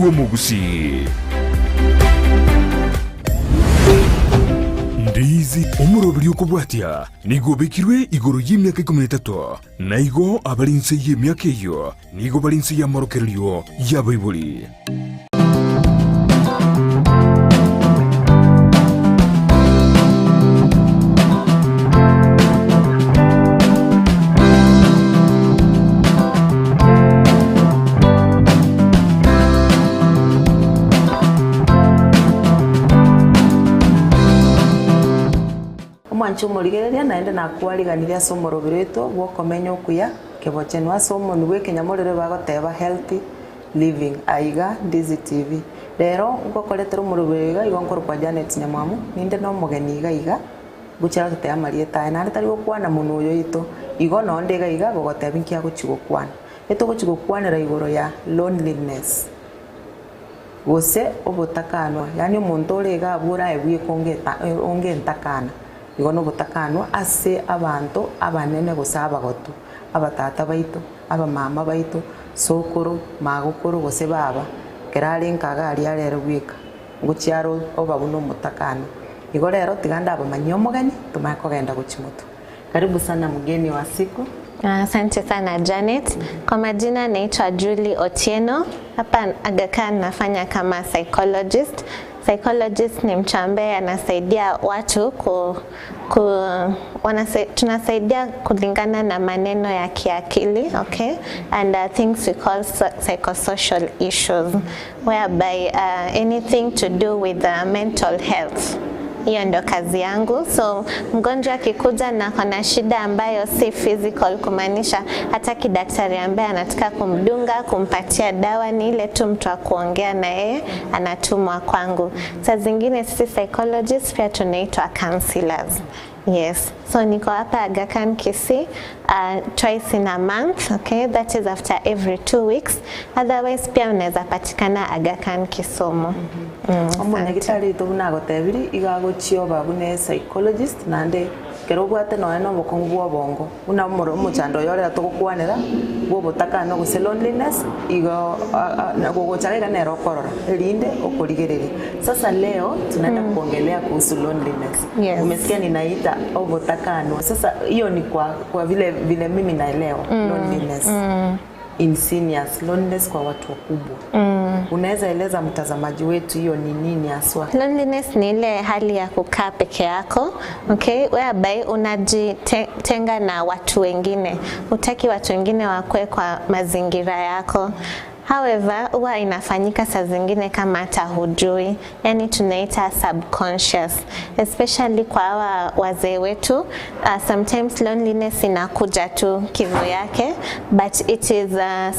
tuo mugusi. Ndizi omurobiri okubwatia nigo bekirwe igoro y'imyaka 13 na igo abarinse y'imyaka iyo nigo barinse y'amorokerio y'abayibuli. Mwancho murigereria naende nakwariganiria somo robireto Okomenya Okuya Kebochenu-Loneliness niwe kenyamorere bagoteba healthy living aiga Ndizi TV. Rero ngokoretera umurubiriga igonkoro kwa Janet Nyamwamu ninde no mugeni iga guchara tutea marieta na tari gukwana muno uyo ito igo no ndega iga gogoteba inkia guchigukwana eto guchigukwanira igoro ya loneliness gose obutakanwa yani umuntu urega abura ebwie kongeta ongentakana igono butakanwa ase abantu abanene gusaba goto abatata baito abamama baito sokoro magukuru gose baba kerari nkaga ari arero gwika nguchiaro obabuno mutakano igo rero tiganda abamanyo mugani tumakogenda guchimuto. Karibu sana mgeni wa siku. Asante sana Janet. Kwa majina naitwa Julie Otieno. Hapa Aga Khan nafanya kama psychologist. Psychologist ni mtu ambaye anasaidia watu tunasaidia kulingana na maneno ya kiakili, okay? And things we call psychosocial issues, whereby anything to do with mental health. Hiyo ndo kazi yangu. So mgonjwa akikuja na kuna shida ambayo si physical, kumaanisha hata kidaktari ambaye anataka kumdunga, kumpatia dawa, ni ile tu mtu wa kuongea na yeye anatumwa kwangu. Saa zingine sisi psychologists pia tunaitwa counselors. Yes, so niko hapa Aga Khan Kisii twice in a month, okay? That is after every 2 weeks. Otherwise pia unaweza patikana Aga Khan Kisumu. Omwana gitari tubuna gotebiri igagochio babune psychologist nande kerogwate no bokongu bongo una muchando yore atugukwanira gwo butakano guse loneliness igo nagogochaga nero korora linde okurigereri. Sasa leo tunaenda kuongelea kuhusu loneliness. Yes. Umesikia ninaita obutakano. Sasa hiyo ni kwa vile mimi naelewa loneliness. In seniors, loneliness kwa watu wakubwa. Unaweza eleza mtazamaji wetu hiyo ni nini haswa? Loneliness ni ile hali ya kukaa peke yako, okay? Whereby unajitenga na watu wengine. Hutaki watu wengine wakue kwa mazingira yako. However, huwa inafanyika saa zingine kama hata hujui, yani tunaita subconscious, especially kwa hawa wazee wetu. Sometimes loneliness inakuja tu kivu yake, but it is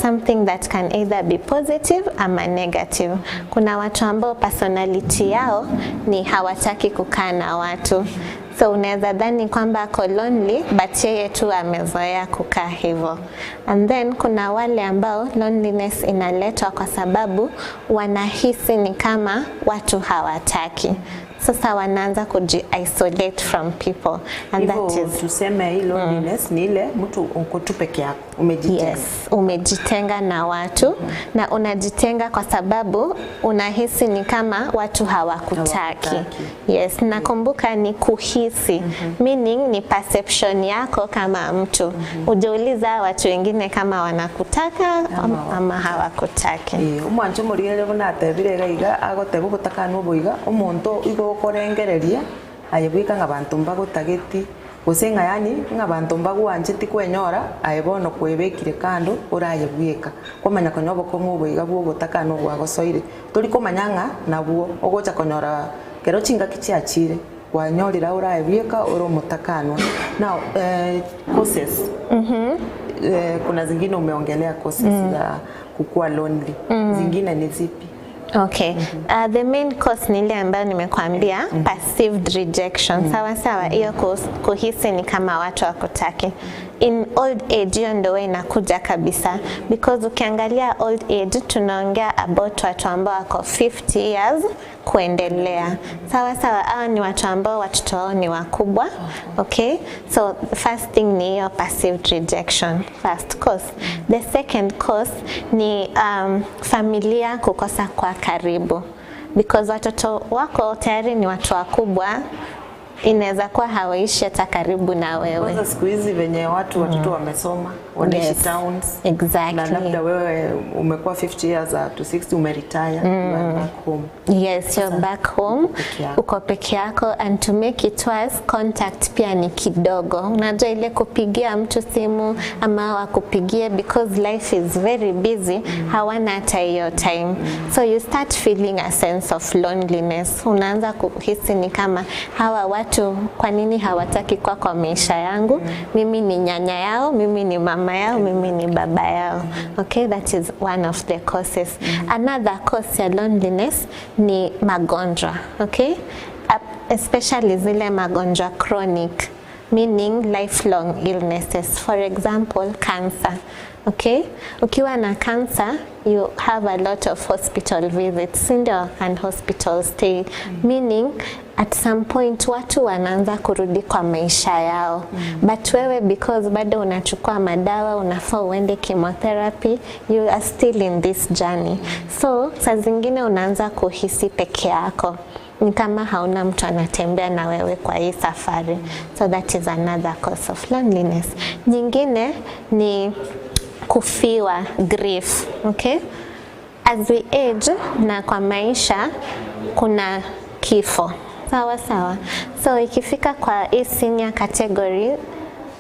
something that can either be positive ama negative. Kuna watu ambao personality yao ni hawataki kukaa na watu. So unaweza dhani kwamba ako lonely but yeye tu amezoea kukaa hivyo. And then kuna wale ambao loneliness inaletwa kwa sababu wanahisi ni kama watu hawataki. Sasa wanaanza kuji-isolate from people. And that is tuseme hii loneliness ni ile mtu uko tu peke yako, umejitenga. Yes, umejitenga na watu na unajitenga kwa sababu unahisi ni kama watu hawakutaki. Yes, nakumbuka ni kuhisi. Meaning ni perception yako kama mtu. Ujauliza watu wengine kama wanakutaka ama hawakutaki. Umwancho murigere bona atebire gaiga agoteba gutakana ubuiga umuntu igo korengereria ayebwika ngabantu mbagutageti gusenga yani ngabantu mbagwanjeti kwenyora ayebono kwebekire kando urayebwika komanya konyobo komubuiga bwo gutakana bwa gosoire turi komanyanga nabwo ogocha konyora kero chinga kichiachire wanyorira urayebwika uro mutakanwa. Now causes kuna zingine umeongelea causes za kukua lonely. Zingine ni zipi? Okay. The main cause ni ile ambayo nimekuambia, perceived rejection. Sawa sawa, hiyo kuhisi ni kama watu wakutaki. in old age hiyo ndio inakuja kabisa, because ukiangalia old age tunaongea about watu ambao wako 50 years kuendelea. Sawa sawa, hao ni watu ambao watoto wao ni wakubwa. Okay, so the first thing ni hiyo passive rejection, first cause. The second cause ni familia kukosa kwa karibu, because watoto wako tayari ni watu wakubwa, inaweza kuwa hawaishi hata karibu na wewe. Kwanza siku hizi venye watoto wamesoma, wanaishi towns. Exactly. Na labda wewe umekuwa 50 years to 60 umeretire, you are back home. Yes, you're back home. Uko peke yako, and to make it worse, contact pia ni kidogo. Unajua ile kupigia mtu simu ama wakupigie, because life is very busy, hawana hata hiyo time. So you start feeling a sense of loneliness. Unaanza kuhisi ni kama hawa watu kwa nini hawataki kwa maisha yangu? Mimi ni nyanya yao, mimi ni mama yao, mimi ni baba yao. Okay, that is one of the causes. Another cause ya loneliness ni magonjwa. Okay, especially zile magonjwa chronic, meaning lifelong illnesses. For example, cancer. Okay, ukiwa na cancer, you have a lot of hospital visits and hospital stay, meaning at some point watu wanaanza kurudi kwa maisha yao. But wewe, because bado unachukua madawa, unafaa uende chemotherapy, you are still in this journey. So saa zingine unaanza kuhisi peke yako, ni kama hauna mtu anatembea na wewe kwa hii safari. So that is another cause of loneliness. Nyingine ni kufiwa, grief. Okay, as we age na kwa maisha kuna kifo. Sawa sawa. So ikifika kwa hii senior category,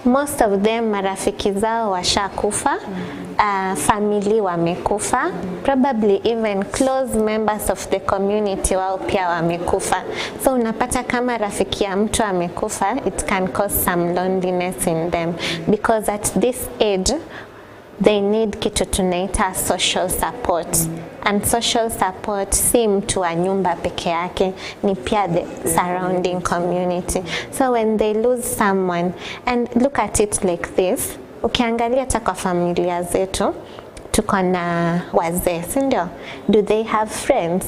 most of them marafiki zao washakufa, family wamekufa, probably even close members of the community wao pia wamekufa. So unapata kama rafiki ya mtu amekufa, it can cause some loneliness in them, because at this age they need kitu tunaita social support. And social support si mtu wa nyumba peke yake, ni pia the surrounding community. So when they lose someone, and look at it like this, ukiangalia hata kwa familia zetu tuko na wazee, si ndio? Do they have friends?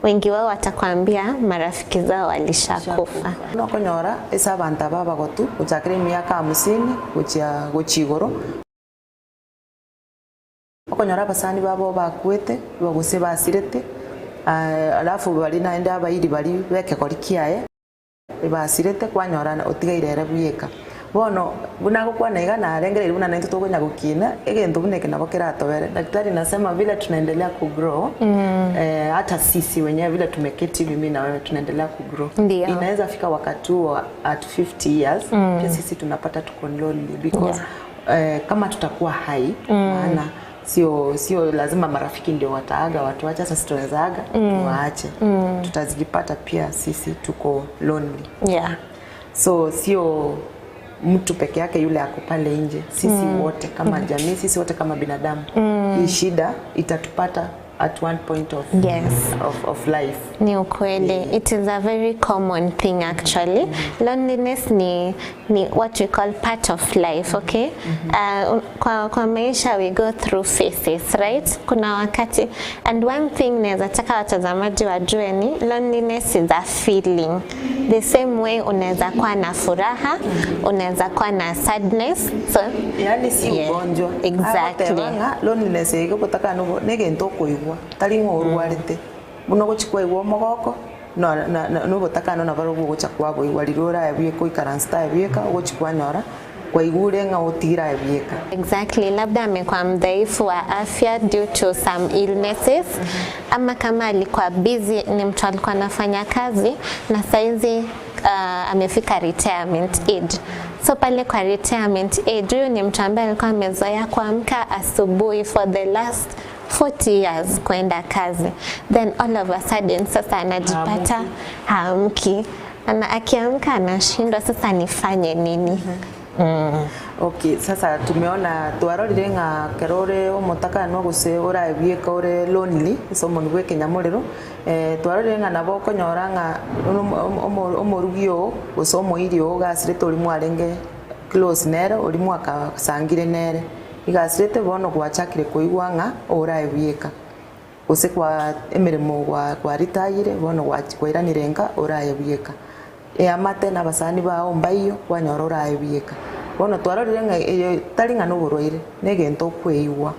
Wengi wao watakwambia marafiki zao walishakufa. Nokonyora esa abantu baba gotu uchakire miaka 50 guchigoro. Okonyora basani babo bakwete baguse basirete, alafu bali naende abairi bali beke korikiae basirete kwanyora otigaire rabuyeka bono bunago kwana igana arengere buna nento togonya gukina egento buneke nabo kiratobere. Daktari nasema vile tunaendelea kugrow, hata sisi wenyewe vile tumeketi mimi na wewe tunaendelea kugrow. Inaweza fika wakati huo at 50 years pia sisi tunapata tuko lonely, because kama tutakuwa hai, maana sio lazima marafiki ndio wataaga watu wacha, sasa tunaweza aga tuwaache, tutazijipata pia sisi tuko lonely. So sio mtu peke yake yule ako pale nje, sisi wote kama jamii, sisi wote kama binadamu, hii shida itatupata at one point of life. Ni ukweli. It is a very common thing actually. Loneliness ni what we call part of life. Okay, kwa maisha we go through phases, right? Kuna wakati, and one thing naweza taka watazamaji wajue ni loneliness is a feeling. The same way unaweza kuwa na furaha, unaweza kuwa na sadness. So yani si ugonjwa. Exactly. Loneliness ego botaka no negento koigwa talingo urwarite muno gochikwa igwo mogoko no botaka no nabaro gocha kwabo igwarirora ebiye koikaransta ebieka gochikwa nyora kwa igure nga utira ebieka. Exactly, labda amekuwa mdhaifu wa afya due to some illnesses, ama kama alikuwa busy, ni mtu alikuwa anafanya kazi na saizi amefika retirement age. So pale kwa retirement age, huyu ni mtu ambaye alikuwa amezoea kuamka asubuhi for the last 40 years kwenda kazi, then all of a sudden sasa anajipata haamki, akiamka anashindwa sasa nifanye nini. Okay, sasa tumeona twarorire nga kerore omotaka no guse ora ebieka ore lonely somo nwe kenyamorero, twarorire nga nabo konyora nga omorugio gosomo irio gasire tori mwarenge close nere uri mwaka sangire nere igasirete bono gwachakire kuigwanga ora ebieka use kwa emirimo kwa ritayire bono gwachikoiranirenga ora ebieka amate n'abasani bao mbayo kwanyorora ebieka bono twarorire taringa n'uburwaire negento kweigwa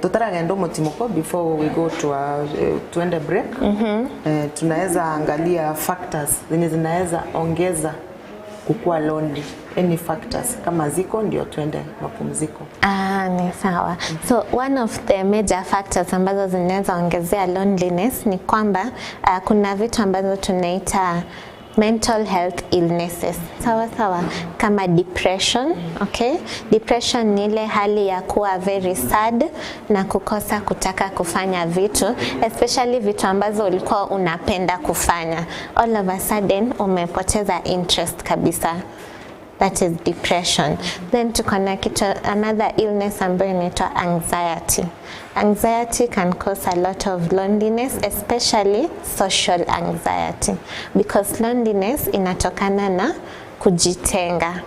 tutaragenda umutimuko before we go to end a break. Tunaweza angalia factors zenye zinaweza ongeza kukua lonely. Any factors kama ziko ndio tuende mapumziko. Ni sawa. So one of the major factors ambazo zinaweza ongezea loneliness ni kwamba kuna vitu ambazo tunaita mental health illnesses. Sawa kama depression, okay? Depression ni ile hali ya kuwa very sad na kukosa kutaka kufanya vitu, especially vitu ambazo ulikuwa unapenda kufanya. All of a sudden umepoteza interest kabisa. That is depression. Then tuko na another illness ambayo inaitwa anxiety. Anxiety can cause a lot of loneliness, especially social anxiety, because loneliness inatokana na kujitenga.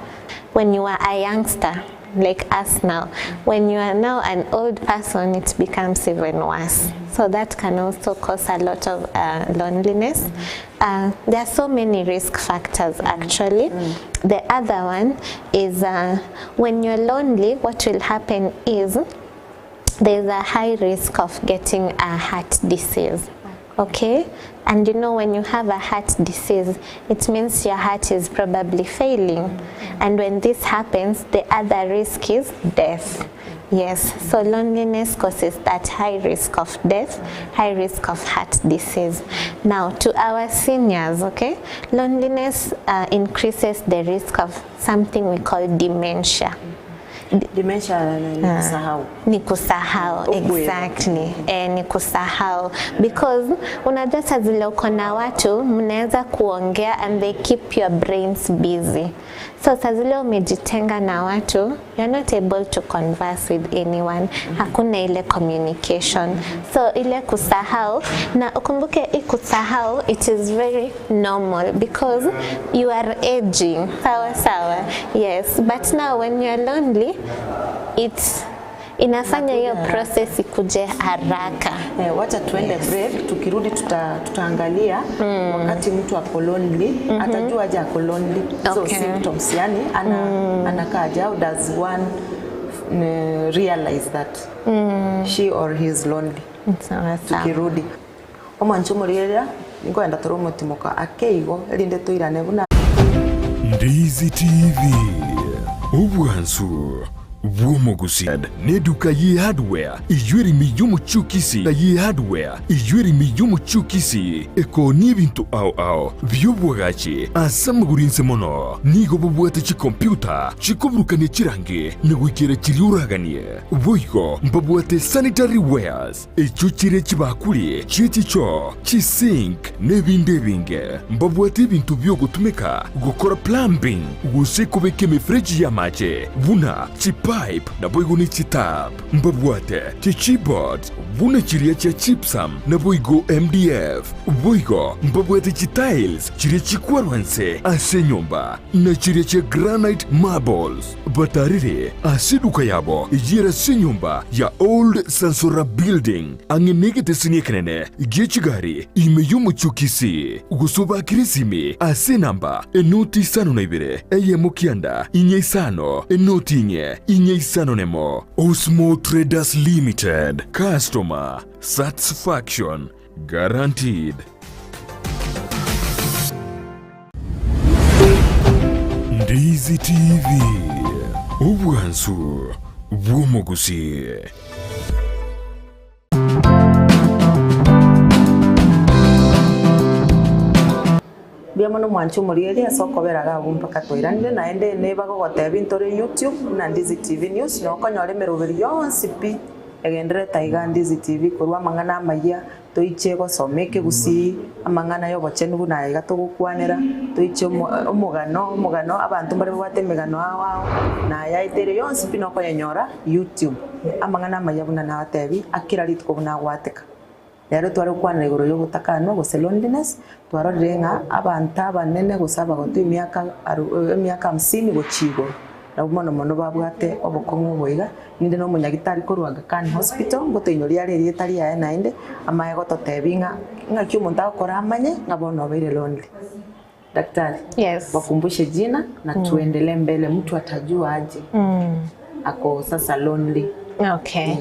When you are a youngster, like us now, when you are now an old person, it becomes even worse. So that can also cause a lot of loneliness. There are so many risk factors actually. The other one is when you're lonely, what will happen is there's a high risk of getting a heart disease. Okay? And you know, when you have a heart disease, it means your heart is probably failing. And when this happens, the other risk is death. Yes, so loneliness causes that high risk of death, high risk of heart disease. Now, to our seniors, okay, loneliness increases the risk of something we call dementia. Dementia ni kusahau exactly. Ni kusahau because unajua saa zile uko na watu mnaweza kuongea and they keep your brains busy. So saa zile umejitenga na watu, you're not able to converse with anyone. Hakuna ile communication. So ile kusahau, na ukumbuke kusahau, it is very normal because you are aging. Sawa. Yes, but now when you're lonely, it's inafanya hiyo process ikuje haraka. Wacha tuende break, tukirudi tutaangalia wakati mtu ako lonely, atajua aje ako lonely. So symptoms yani anakaja, how does one realize that she or he is lonely? Sawa. Tukirudi omwancho murira ngoenda toromo timoka akeigo elinde tuirane buna Ndizi TV ubwansu Womogusiad neduka ye hardware ijweri miyumu chukisi ye hardware ijweri miyumu chukisi eko nibintu au byobwagachi asamugurinse mono nigo bubwate chi computer chikobrukane chirange negwikira chiriuraganie boygo mbabwate sanitary wares echuchire chibakuri chichicho chisink nebindebinge mbabwate ibintu byo gutumika gukora plumbing gusekubeke mefreji ya mache buna pipe na boigo ni chitap mbabwate chichibot buna chiria cha chipsam na boigo MDF boigo mbabwate chitiles chiria chikwarwanse ase nyomba na chiria cha granite marbles batarire asiduka yabo ijira se nyomba ya old Sansora building angenegete siniekenene igechigari imeyumu chukisi gusoba kirisimi ase namba enoti sano na ibere mukianda inye sano enoti inye isano nemo Osmo Traders Limited. Customer satisfaction guaranteed. Ndizi TV ubwansu bwomogusi. Biamono mwancho murieli asokoberaga mpaka toiranire naende neba gogoteba intore YouTube na Ndizi TV News no konyore merubiri yonsi pi egendere taiga Ndizi TV kurwa mangana maya toiche gosomeke gusi amangana yo bochenu na iga tugukwanera toiche omugano abantu bari bwate megano awao na yaitere yonsi pi no konyora YouTube amangana maya buna na atebi akira ritko buna gwateka Lero twari kwana iguru yo gutakano gose loneliness twarorire nga abantu abanene gusaba gotu emyaka 50 gochigo na umono mono babwate obokongo boiga ninde no munyagitari korwaga kan hospital gotoinyo liare rietari ya nainde amaye gototebinga ngaki umuntu akora amanye ngabona baire lonely. Daktari, yes, wakumbushe jina na tuendelee mbele, mtu atajua aje ako sasa lonely. Okay.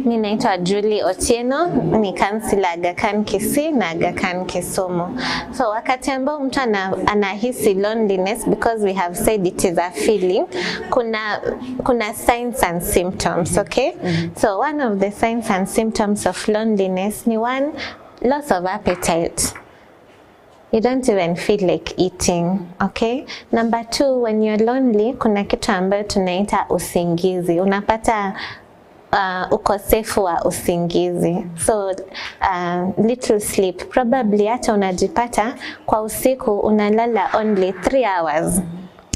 Mimi naitwa Julie Otieno, ni kansila Aga Khan Kisii na Aga Khan Kisumu. So wakati ambao mtu anahisi loneliness, because we have said it is a feeling, kuna signs and symptoms, okay? So one of the signs and symptoms of loneliness ni one, loss of appetite. You don't even feel like eating, okay? Number 2, when you're lonely, kuna kitu ambayo tunaita usingizi. Unapata ukosefu wa usingizi. So little sleep. Probably hata unajipata kwa usiku unalala only 3 hours.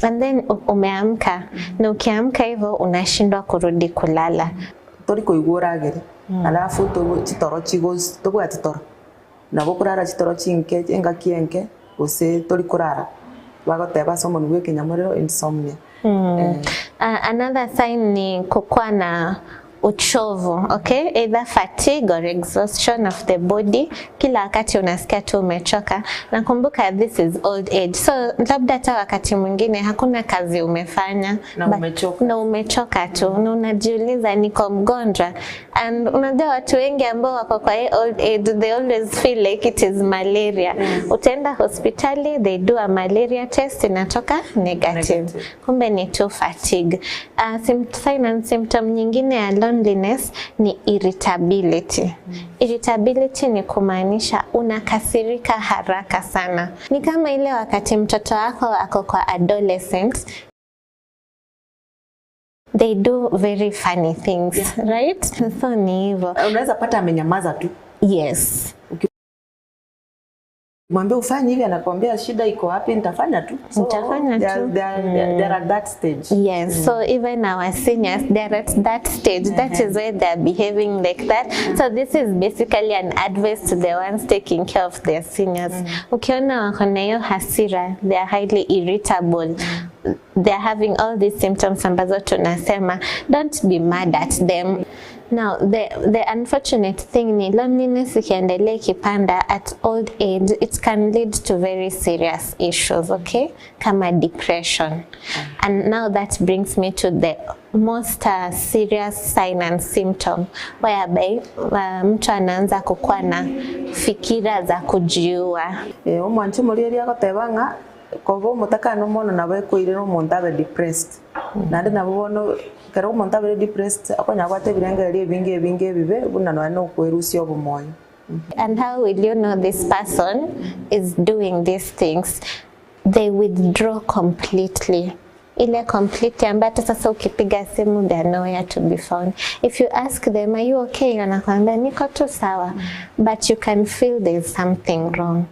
And then umeamka. Na ukiamka hivyo unashindwa kurudi kulala. Tori kuiguragere. Alafu chitoro chigos tobwa chitoro. Na bokurara chitoro chinke engakienke ose tori kurara. Bagoteba someone wake nyamorero insomnia. Another sign ni kukua na uchovu, okay? Either fatigue or exhaustion of the body. Kila wakati unasikia tu umechoka. Nakumbuka this is old age. So labda hata wakati mwingine hakuna kazi umefanya na umechoka tu. Na unajiuliza niko mgonjwa. And unajua watu wengi ambao wako kwa old age, they always feel like it is malaria. Utaenda hospitali, they do a malaria test, inatoka negative. Kumbe ni tu fatigue. Sign and symptom nyingine ya loneliness ni irritability. Irritability ni kumaanisha unakasirika haraka sana. Ni kama ile wakati mtoto wako ako kwa adolescent, they do very funny things, right? So ni hivyo. Unaweza pata amenyamaza tu. Yes. Mwambie ufanye hivi, anakuambia shida iko wapi, nitafanya tu. So nitafanya tu. They are at that stage. Yes, so even our seniors, they're at that stage. That is why they're behaving like that. So this is basically an advice to the ones taking care of their seniors. Ukiona wako na hiyo hasira, they are highly irritable. They're having all these symptoms ambazo tunasema, don't be mad at them. Now, the unfortunate thing ni loneliness ikiendelea kipanda at old age, it can lead to very serious issues, okay? Kama depression. And now that brings me to the most serious sign and symptom, whereby mtu anaanza kukuwa na fikira za kujiua. Omwanchi muri agotebanga kobo mutakano mono nawe kuire no muntu abe depressed. Nande nabo bono kero muntu abe depressed akonya kwate birengere binge bibe bunano no kwerusi obumoyo. And how will you know this person is doing these things? They withdraw completely. Ile complete ambayo sasa ukipiga simu they are nowhere to be found. If you ask them, are you okay? Wanakuambia niko tu sawa. But you can feel there is something wrong.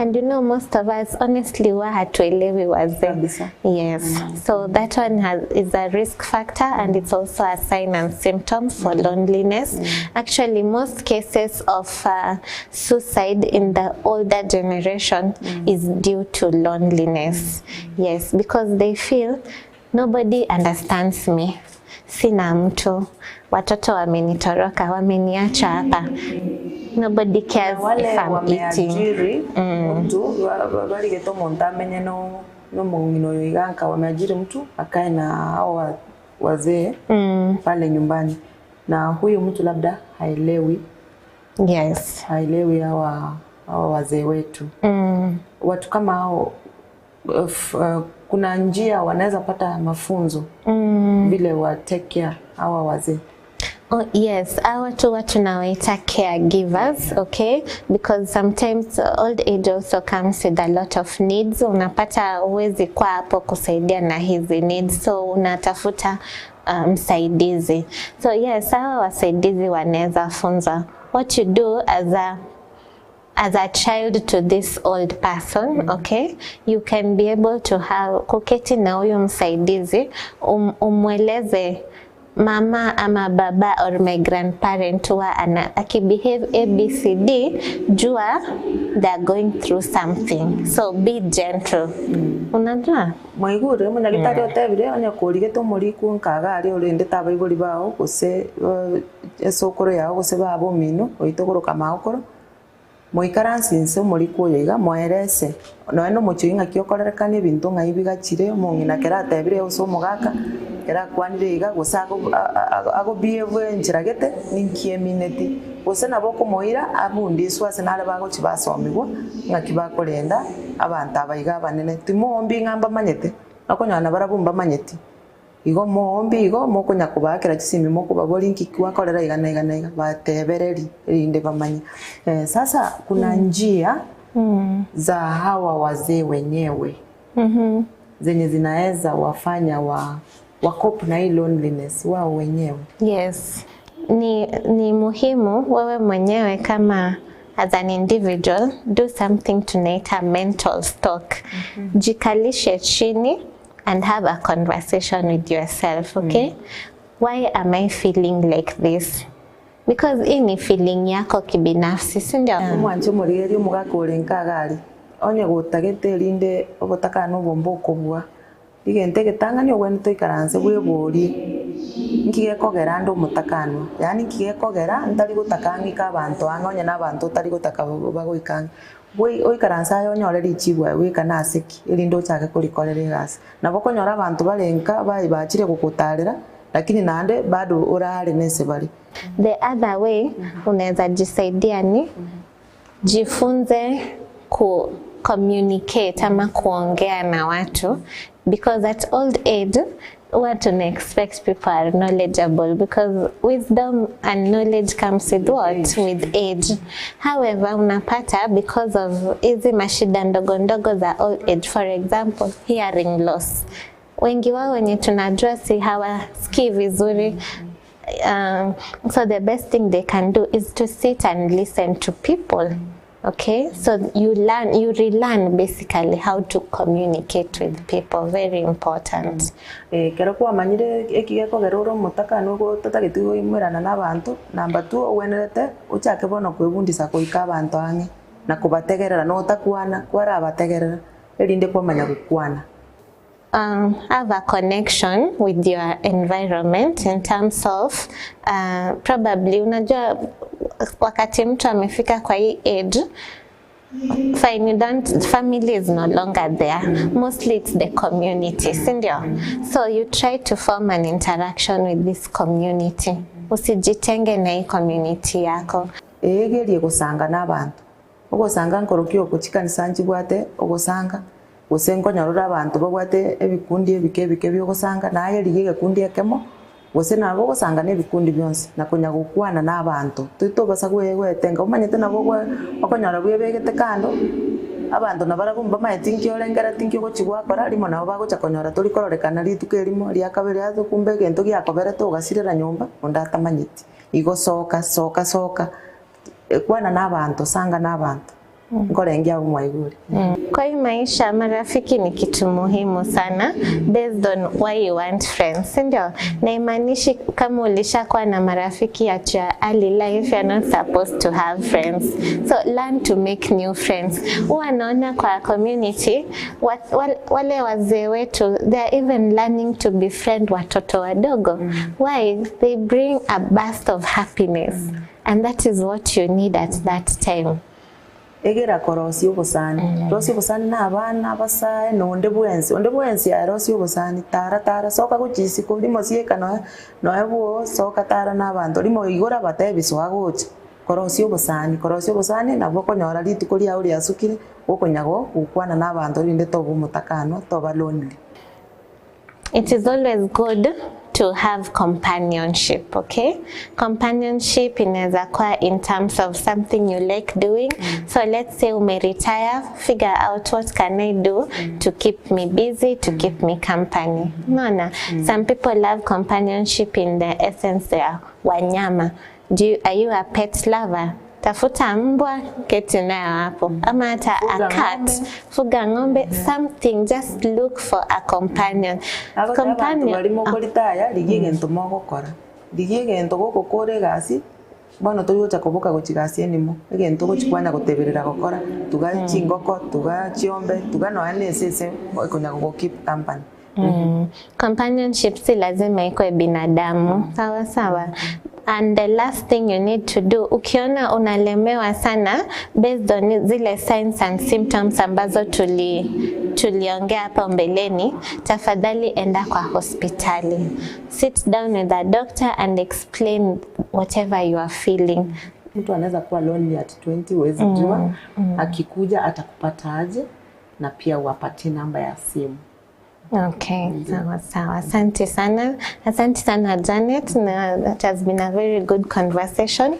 And you know, most of us honestly were hatuelewi wazee. Yes. So that one is a risk factor, and it's also a sign and symptom for loneliness. Actually, most cases of suicide in the older generation is due to loneliness. Yes, because they feel nobody understands me. Sina mtu, watoto wamenitoroka, wameniacha hapa. Nobody cares if I'm eating. Mtu bali geto monta menye no mungino yoiganka wameajiri mtu akae na hao wazee pale nyumbani, na huyu mtu labda haelewi. Yes. Haelewi hawa wazee wetu. Watu kama hao kuna njia wanaweza pata mafunzo vile wa take care hawa wazee. Oh yes, our two tunawaita caregivers, okay? Because sometimes old age also comes with a lot of needs. Unapata uwezi kwa hapo kusaidia na hizi needs, so unatafuta msaidizi. So yes, hawa wasaidizi wanaweza funza what you do as a child to this old person, okay? You can be able to have kuketi na huyo msaidizi, umweleze mama ama baba or my grandparent huwa akibehave ABCD, jua they're going through something, so be gentle. Unajua mwaigure munyagitari otebire onya kurigete muri kunkaga ari urinde tabaiburi bao guse esokoro yao guse babo mino oitogoroka maokoro moikaransinse muri kuyoiga moerese no muchuinga kiokorerekana ebintu ngai bigachire mongina kera tebire usomo gaka kera kwanire iga gusago ago behave njiragete ninkie mineti guse nabo kumoira abundi swase nale bago chibasomigwa ngaki bakorenda abantu abaiga banene timombi ngamba manyete akonyana barabumba manyeti igo mombi igo mokonya kubakira chisimi mokubabori nkikwa korera igana batebereri inde bamanya. Sasa kuna njia za hawa wazee wenyewe zenye zinaweza wafanya wa cope na hii loneliness wao wenyewe. Yes, ni muhimu wewe mwenyewe kama as an individual do something tunaita mental stock. Jikalishe chini and have a conversation with yourself, okay? Why am I feeling like this? Because ini feeling yako kibinafsi, si ndio? Mwancho murigeri mugakurenka gari onye gutagete rinde obotaka no bombo kubwa igente getangani ogwene toikaranse bwebori nkige kogera ndo mutakano, yani nkige kogera ndari gutakangi ka bantu angonya na bantu tari gutaka bagoikanga oikaransa yo nyoreri chibwa wikana asiki irindo chake kurikorera gas na bokonyora abantu barenka bachire gukutarira lakini nande bado urare nese bari. The other way unaweza jisaidia ni jifunze ku communicate ama kuongea na watu, because at old age what to expect people are knowledgeable, because wisdom and knowledge comes with what? With age. However, unapata because of hizi mashida ndogo ndogo za old age, for example hearing loss, wengi wao wenye tunajua si hawasikii vizuri. So the best thing they can do is to sit and listen to people. Okay, so you relearn basically how to communicate with people. Very important. Kero kwa manyire ekigeko geroro mutaka nugo tatagitigo imwerana n'abantu namba 2 owenerete uchake bono kwebundisa koika abantu ange na kubategerera no takwana kwara abategerera erinde kwa manya gukwana. Have a connection with your environment in terms of probably unajua wakati mtu amefika kwa hii age, fine, family is no longer there, mostly it's the community, sindio? So you try to form an interaction with this community, usijitenge na hii community yako. Egerie gusanga n'abantu ogosanga nkorokyo kuchikanisa njibwate ogosanga usengo nyorora abantu bagwate ebikundi ebike byogosanga naye ligege kundi ekemo wose nabo gosanga nebikundi byonse nakonya gukwana n'abantu tuto basagwe gwetenga umanyete nabo bakonyora bwebegete kando abantu nabaragumba mayitinki olengera tinki gochigwakora limo nabo bagocha konyora turi kororekana rituke limo lya kabere azo kumbe gento gyakobere to gasirira nyumba ondata manyiti igosoka soka kwana n'abantu sanga n'abantu ngorengia umwaiguri. Kwa hii maisha marafiki ni kitu muhimu sana, based on why you want friends, ndio? Na imanishi kama ulishakuwa na marafiki at your early life, you're not supposed to have friends. So learn to make new friends. Unaona kwa community wale wazee wetu, they are even learning to befriend watoto wadogo. Why? They bring a burst of happiness, and that is what you need at that time. Egera korosi obosani rosi obosani n'abana basaye nonde bwensi ya rosi obosani tara soka guchisi ko limo sieka no ebuo soka tara n'abantu limo igora batebiso agocha korosi obosani nabo konyora rituko lya uri asukire okonyago ukwana n'abantu rinde tobu mutakano toba lonely. It is always good to have companionship, okay? Companionship inaweza kuwa in terms of something you like doing. So let's say retire, figure out what can I do to keep me busy, to keep me company. No. Some people love companionship in the essence they are wanyama. Are you a pet lover? tafuta mbwa keti nayo hapo, ama hata a cat, fuga ng'ombe, something, just look for a companion. Companion bali mokolitaya ligigento mogokora ligigento gokokore gasi bono toyocha kubuka gochigasi enimo egento gochikwana goteberera gokora tuga chingoko tuga chiombe tuga no anesese ikonya go keep company. Companionship si lazima iko binadamu, sawa sawa. And the last thing you need to do, ukiona unalemewa sana based on zile signs and symptoms ambazo tuliongea hapa mbeleni, tafadhali enda kwa hospitali. Sit down with a doctor and explain whatever you are feeling. Mtu anaweza kuwa lonely at 20, huwezi jua. Akikuja atakupata aje na pia uwapatie namba ya simu. Okay, sawa. Asante sana Janet, that has been a very good conversation.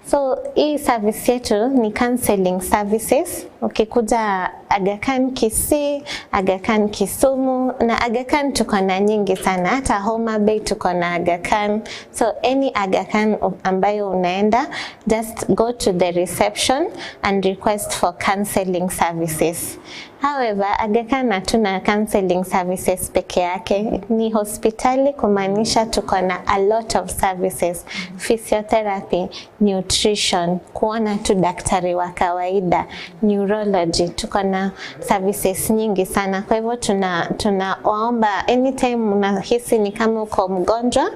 So hii service yetu ni counseling services. Ukikuja Aga Khan Kisii, Aga Khan Kisumu, na Aga Khan tuko na nyingi sana, hata Homa Bay tuko na Aga Khan. So any Aga Khan ambayo unaenda, just go to the reception and request for counseling services. However, Aga Khan hatuna counseling services peke yake, ni hospitali, kumaanisha tuko na a lot of services: physiotherapy, nutrition, kuona tu daktari wa kawaida, neurology, tuko na services nyingi sana. Kwa hivyo tunawaomba anytime unahisi ni kama uko mgonjwa,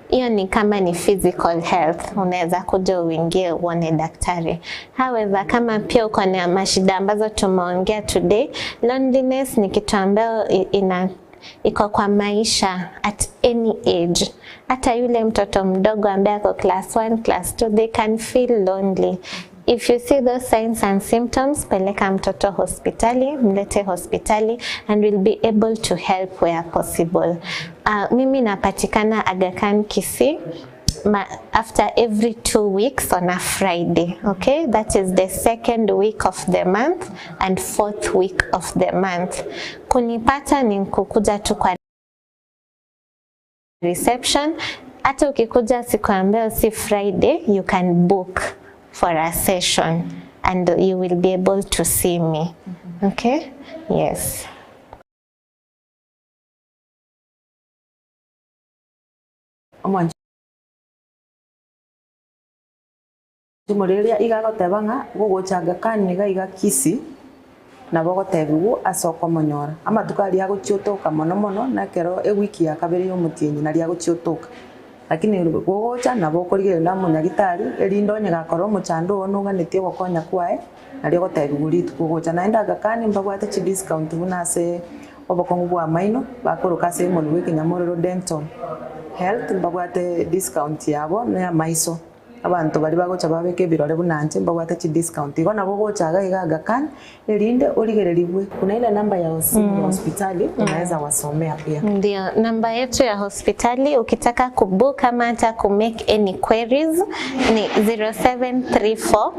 hiyo ni kama ni physical health, unaweza kuja uingie uone daktari. However, kama pia uko na mashida ambazo tumeongea today, loneliness ni kitu ambayo iko kwa maisha at any age. Hata yule mtoto mdogo ambaye ako class 1, class 2, they can feel lonely. If you see those signs and symptoms, peleka mtoto hospitali, mlete hospitali, and we'll be able to help where possible. Mimi napatikana Aga Khan Kisii after every 2 weeks on a Friday, okay? That is the 2nd week of the month and 4th week of the month. Kunipata ni kukuja tu kwa reception. Hata ukikuja siku ambayo si Friday, you can book for a session and you will be able to see me. Okay? Yes. Tumureria igagotebanga guguchanga kaniga iga Kisii na bogotebigu asoko monyora ama tukari ya guchiotoka mono na kero ewiki ya kabiri yo mutienyi na ria guchiotoka, lakini gugucha na bokorige na munyagitari erindo nyagakoro muchando ono ganetie gokonya kwae na ria gotebigu ritu gugucha na enda gakani mbagwate chi discount bunase obokongu bwa maino bakoruka se monwe kinyamorero dental health mbagwate discount yabo na maiso abantu bali bagocha babeke birore bunanje mbagwate chi discount igona bogochaga Aga Khan erinde origereribwe. Kuna ile namba ya hospitali unaweza wasomea pia. Ndio, namba yetu ya hospitali ukitaka kubook ama hata ku make any queries ni 0734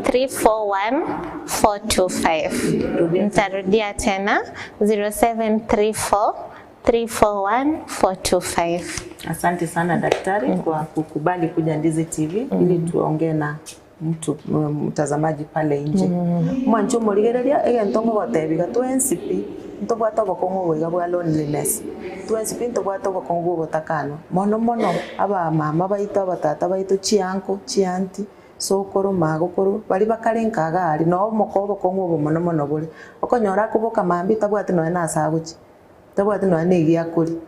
341 425. Nitarudia tena 0734 341 425. Asante sana daktari kwa kukubali kuja Ndizi TV ili tuongee na mtazamaji pale nje. Mwancho murigereria egentongo gotebiga twensipi ntobwata bokongo bwiga bwa loneliness. Twensipi ntobwata bokongo botakano. Mono aba mama baito abatata baito chianko chianti sokoro magokoro bali bakarenkaga ari no mokobo kongo mono buri okonyora kuboka mambi tabwate no na asaguchi tabwate no anegia kuri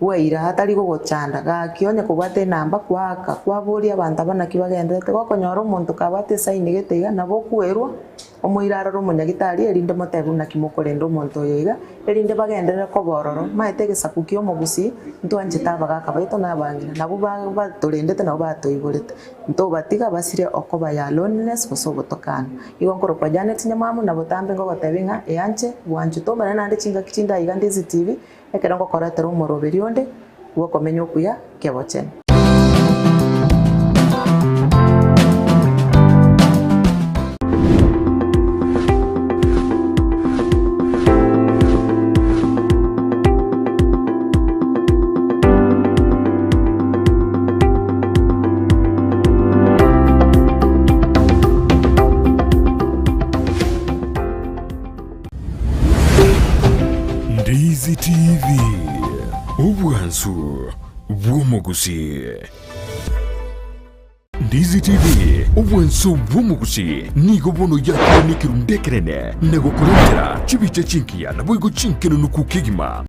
waira hatari gugochanda gakionya kubate namba kwaka kwaburia abantu abana kibagendete gokonyora umuntu kabate saini geteiga nabo kwerwa omuiraro rumunyagitari erinde motebu na kimokorendo umuntu yiga erinde bagenderera kobororo maete gesakuki omugusi ntwanje tabaga kabaito nabangira nabo baturendete nabo batoiborete nto batiga basire okoba ya loneliness gosobotokana igo nkoro kwa Janet nyamamu na botambe ngo gotebinga eyanche bwanju to mana nande chinga kichinda iga Ndizi TV ekerongo koratera umoroberi onde Okomenya Okuya Kebochenu. Ndizi TV obwansu bw'omugusi. Ndizi TV obwansu bw'omugusi nigo bono yakunikirundekerene nagokurondera chibicha chinkiya nabwo igo chinkino nukukigima.